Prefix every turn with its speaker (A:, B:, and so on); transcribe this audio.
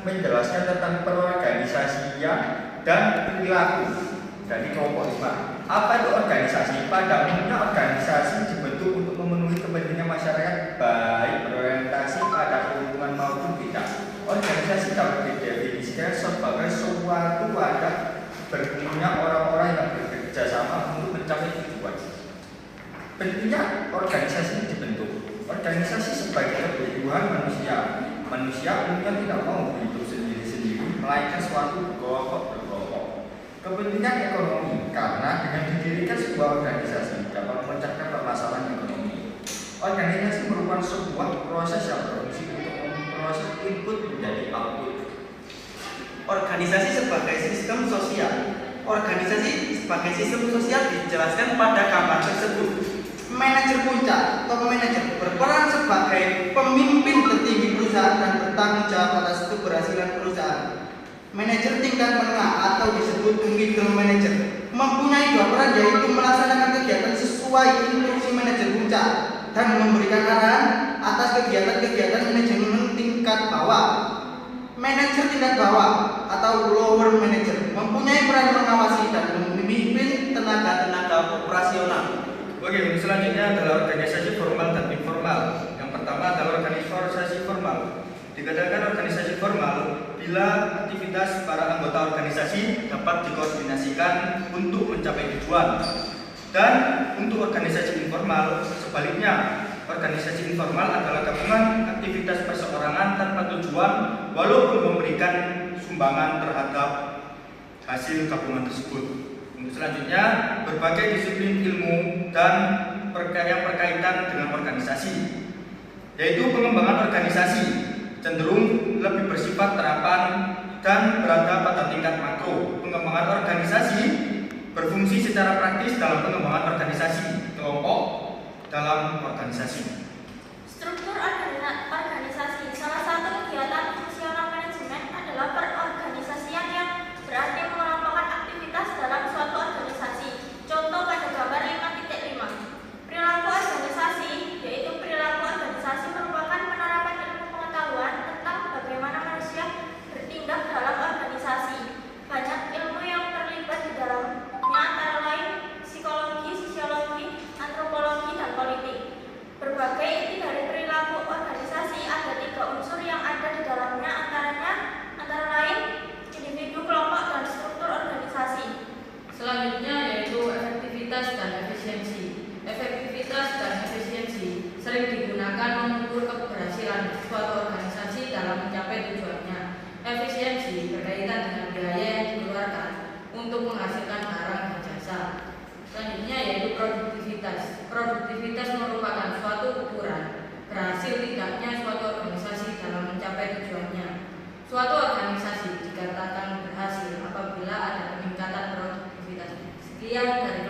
A: menjelaskan tentang perorganisasian dan perilaku dari kelompok 5. Apa itu organisasi? Pada umumnya organisasi dibentuk untuk memenuhi kepentingan masyarakat, baik berorientasi pada keuntungan maupun tidak. Organisasi dapat didefinisikan sebagai suatu wadah berkumpulnya orang-orang yang bekerja sama untuk mencapai tujuan. Pentingnya organisasi ini dibentuk. Organisasi sebagai kebutuhan manusia. Manusia umumnya tidak mau hidup sendiri-sendiri, melainkan suatu berkelompok. Kepentingan ekonomi, karena dengan didirikan sebuah organisasi dapat memecahkan permasalahan ekonomi. Organisasi merupakan sebuah proses yang berfungsi untuk memproses input menjadi output.
B: Organisasi sebagai sistem sosial. Organisasi sebagai sistem sosial dijelaskan pada gambar tersebut. Manajer puncak atau manajer berperan sebagai pemimpin tertinggi perusahaan dan bertanggung jawab atas keberhasilan perusahaan. Manajer tingkat menengah atau disebut middle manager mempunyai dua peran, yaitu melaksanakan kegiatan sesuai instruksi manajer puncak dan memberikan arahan atas kegiatan-kegiatan manajemen tingkat bawah. Manajer tingkat bawah atau lower manager mempunyai peran mengawasi dan memimpin tenaga-tenaga operasional.
C: Oke, selanjutnya adalah organisasi formal dan informal. Yang pertama adalah organisasi formal. Dikatakan organisasi formal bila aktivitas para anggota organisasi dapat dikoordinasikan untuk mencapai tujuan. Dan untuk organisasi informal, sebaliknya, organisasi informal adalah gabungan aktivitas perseorangan tanpa tujuan walaupun memberikan sumbangan terhadap hasil gabungan tersebut. Untuk selanjutnya, berbagai disiplin ilmu dan yang berkaitan dengan organisasi, yaitu pengembangan organisasi cenderung lebih bersifat terapan dan berada pada tingkat makro. Pengembangan organisasi berfungsi secara praktis dalam pengembangan organisasi kelompok dalam organisasi.
D: Struktur organisasi. Salah satu kegiatan fungsional manajemen adalah perorganisasian yang berarti mengelompokkan aktivitas dalam suatu organisasi. Contoh pada gambar 5.5. Perilaku organisasi, yaitu perilaku organisasi merupakan penerapan ilmu pengetahuan tentang bagaimana manusia bertindak dalam organisasi. Banyak ilmu yang terlibat di dalamnya, antara lain psikologi, sosiologi, antropologi, dan politik. Berbagai inti dari perilaku organisasi ada 3 unsur yang ada di dalamnya, antara lain individu, kelompok, dan struktur organisasi.
E: Selanjutnya yaitu efektivitas dan efisiensi. Efektivitas dan efisiensi sering digunakan mengukur keberhasilan suatu organisasi dalam mencapai tujuannya. Efisiensi berkaitan dengan biaya yang dikeluarkan untuk menghasilkan barang dan jasa. Selanjutnya yaitu produktivitas. Produktivitas merupakan suatu ukuran berhasil tidaknya suatu organisasi dalam mencapai tujuannya. Suatu organisasi dikatakan berhasil apabila ada peningkatan produktivitas. Sekian dari